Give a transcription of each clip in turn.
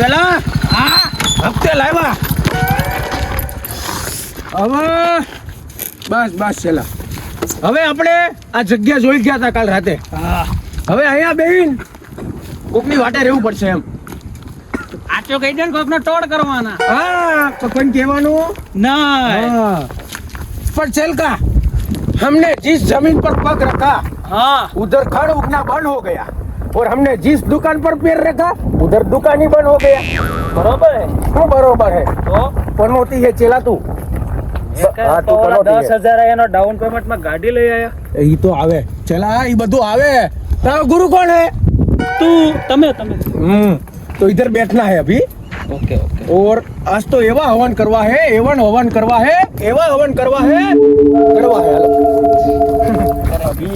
ચલા હા હપ્તે લાવ્યા હવે બસ બસ ચલા હવે આપણે આ જગ્યા જોઈ ગયા હતા કાલ રાતે હવે અહીંયા બેહીન કોકની વાટે રહેવું પડશે એમ આચો કહી દે ને કોકનો ટોળ કરવાના हाँ तो कोई कहवानो ના हाँ पर चल का हमने जिस जमीन पर पग रखा હા उधर खड़ उगना बंद हो गया और हमने जिस दुकान पर पैर रखा उधर दुकान ही बंद हो गया બરોબર હે हाँ बरोबर है તો पनौती है चला तू हाँ तू पनौती है 10,000 એનો ડાઉન પેમેન્ટ માં ગાડી લઈ આયા ये तो आवे चला ये બધું આવે तारा गुरु कौन है તું તમે तो इधर बैठना है अभी ઓકે ઓકે और आज तो एवा हवन करवा है हवन करवा है एवा हवन करवा है हेलो अभी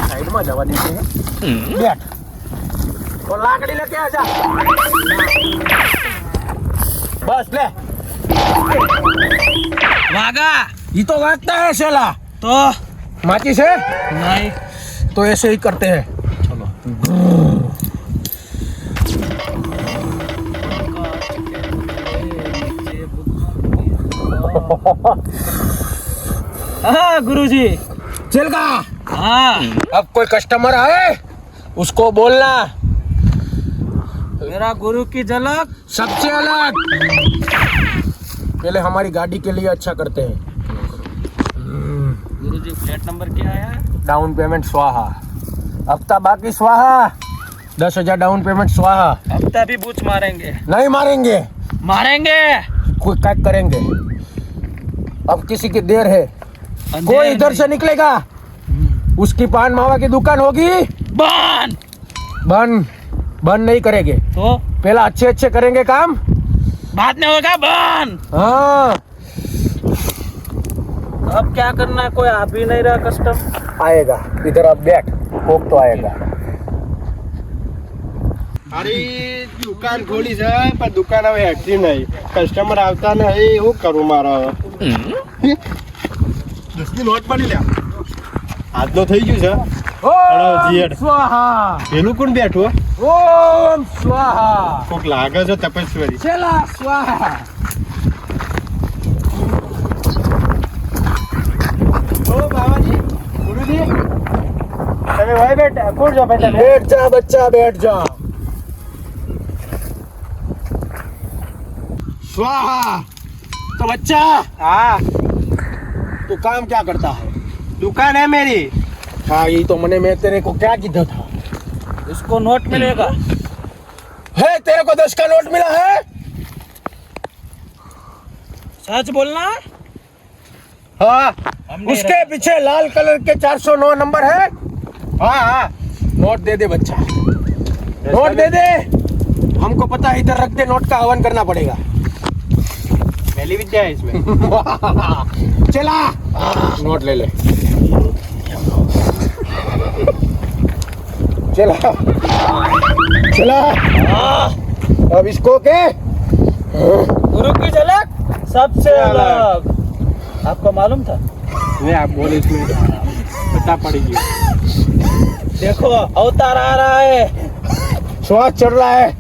साइड में जवा देते हैं बैठ और लाकड़ी लेके आ जा बस ले વાગા ये तो वागता है साला તો माचिस है નહીં तो ऐसे ही करते हैं ચલો हाँ गुरुजी चल का हाँ अब कोई कस्टमर आए उसको बोलना मेरा गुरु की झलक सबसे अलग पहले हमारी गाड़ी के लिए अच्छा करते हैं गुरुजी फ्लैट नंबर क्या है डाउन पेमेंट स्वाहा हफ्ता बाकी स्वाहा 10,000 डाउन पेमेंट स्वाहा हफ्ता भी बूच मारेंगे नहीं मारेंगे मारेंगे कोई कैक करेंगे अब किसी की देर है कोई इधर से निकलेगा उसकी पान मावा की दुकान होगी बन बंद बंद नहीं करेंगे तो पहला अच्छे अच्छे करेंगे काम बाद में होगा बन हाँ अब क्या करना है कोई आ भी नहीं रहा कस्टम आएगा इधर अब बैठ कोक तो आएगा અરે દુકાન ખોલી છે પણ દુકાન હવે હેઠતી નહીં કસ્ટમર આવતા નહીં શું કરું મારે હવે 10ની નોટ પડી લે આજનો થઈ ગયું છે ओम स्वाहा પેલું કોણ બેઠું ओम स्वाहा કોક લાગે છે તપસ્વી चला स्वाहा ઓ બાબાજી ગુરુજી તમે ભાઈ બેઠા કોણ છો બેઠા बैठ जा बच्चा बैठ जा स्वाहा तो बच्चा હા तू काम क्या करता है દુકાન હે મેરી हाँ ये तो मैं तेरे को क्या कीधा था इसको नोट मिलेगा है तेरे को 10 का नोट मिला है सच बोलना હા उसके पीछे लाल कलर के 409 नंबर है હા હા नोट दे दे बच्चा नोट दे दे हमको पता है इधर रख दे नोट का हवन करना पड़ेगा पहली विद्या है इसमें चला नोट ले ले चला चला अब इसको के गुरु की झलक सबसे अलग आपको मालूम था नहीं आप बोले इसमें पता पड़ गया देखो अवतार आ रहा है श्वास चल रहा है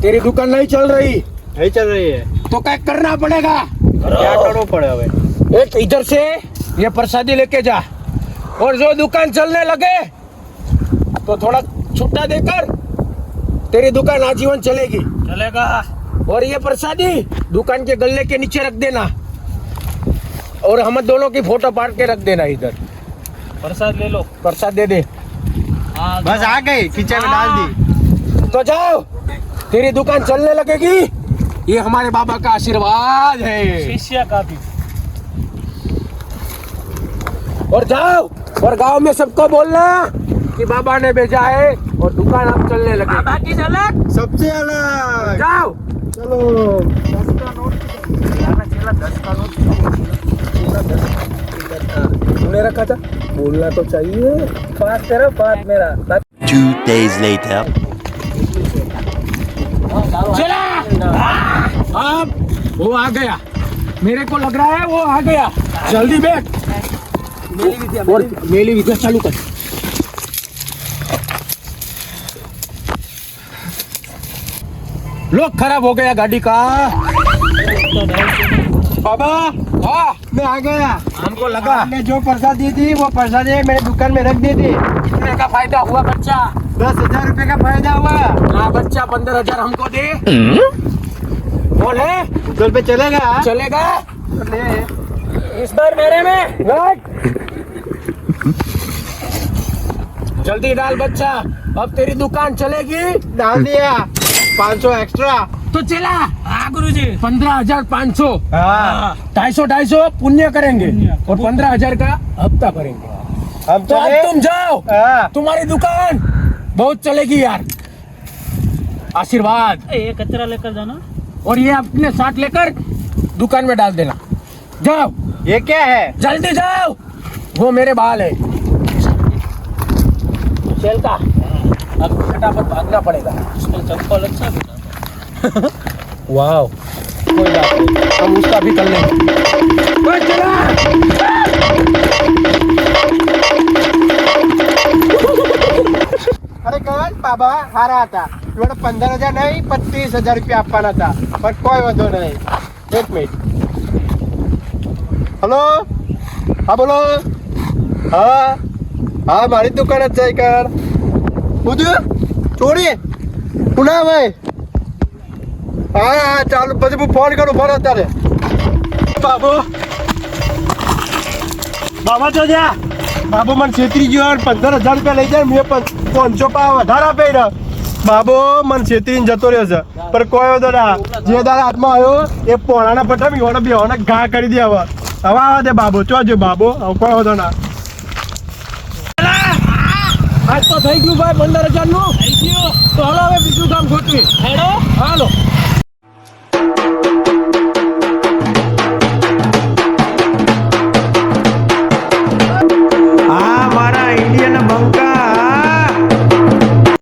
तेरी दुकान नहीं चल रही नहीं चल रही है तो क्या करना पड़ेगा क्या करना पड़े हमें एक इधर से ये प्रसादी लेके जा और जो दुकान चलने लगे तो थोड़ा छुट्टा देकर तेरी दुकान आजीवन चलेगी चलेगा और ये प्रसादी दुकान के गल्ले के नीचे रख देना और हम दोनों की फोटो पाड़ के रख देना इधर प्रसाद ले लो प्रसाद दे दे हाँ, बस आ गई किचन में डाल दी तो जाओ तेरी दुकान चलने लगेगी ये हमारे बाबा का आशीर्वाद है शिष्य का भी और जाओ और गांव में सबको बोलना कि बाबा ने भेजा है और दुकान अब चलने लगे बाबा की झलक सबसे अलग जाओ चलो 10 का नोट 10 का नोट तूने रखा था बोलना तो चाहिए पास तेरा पास मेरा 2 days later. चला अब वो आ गया मेरे को लग रहा है वो आ गया जल्दी बैठ और मेली विद्या चालू कर लोग खराब हो गया गाड़ी का। बाबा हाँ मैं आ गया। हमको लगा आपने जो प्रसाद दी थी वो प्रसाद मेरी दुकान में रख दी थी। कितने का फायदा हुआ बच्चा? 10,000 रुपए का फायदा हुआ। हाँ बच्चा 15,000 हमको दे। बोल है गूगल पे चलेगा? चलेगा ले। इस बार मेरे में जल्दी डाल बच्चा, अब तेरी दुकान चलेगी। डाल दिया 500 एक्स्ट्रा। तो चला। हाँ गुरुजी 15,500। हाँ 250 पुण्य करेंगे और 15,000 का हफ्ता भरेंगे। हम तो अब चले। तुम जाओ, हाँ तुम्हारी दुकान बहुत चलेगी यार। आशीर्वाद। ये कचरा लेकर जाना। और ये अपने साथ लेकर दुकान में डाल देना। जाओ ये क्या है? जल्दी जाओ, वो मेरे बाल है चल का। अब फटाफट भागना पड़ेगा। उसका चप्पल अच्छा बेटा। वाह कोई बात नहीं, हम उसका भी कर लेंगे। ओए, चला। अरे काय बाबा हारा आता एवढं 15,000 नाही पण 30,000 रुपये આપવાના હતા પણ કોઈ વાંધો નહીં. એક મિનિટ. હલો હા બોલો. હા હા મારી દુકાન જ જાય કર બધું ચોરી પુના ભાઈ. હા હા ચાલો પછી હું ફોન કરું. ફોન અત્યારે બાબુ બાબા તો જા બાબુ મને છેતરી ગયો 15,000 રૂપિયા લઈ જાય. મેં 500 વધારે આપે ને બાબો મને છેતરીને જતો રહ્યો છે. પણ કોઈ વાંધો ના, જે દાડા હાથમાં આવ્યો એ પોણાના પટાવી ઓને બેવાને ઘા કરી દે. હવે આવા દે બાબો ચોજો બાબો. હવે કોઈ વાંધો ના. આજ તો થઈ ગયું ભાઈ 15,000 નું. થઈ ગયો. તો હાલો હવે બીજું કામ ગોતવી. હેડો. હાલો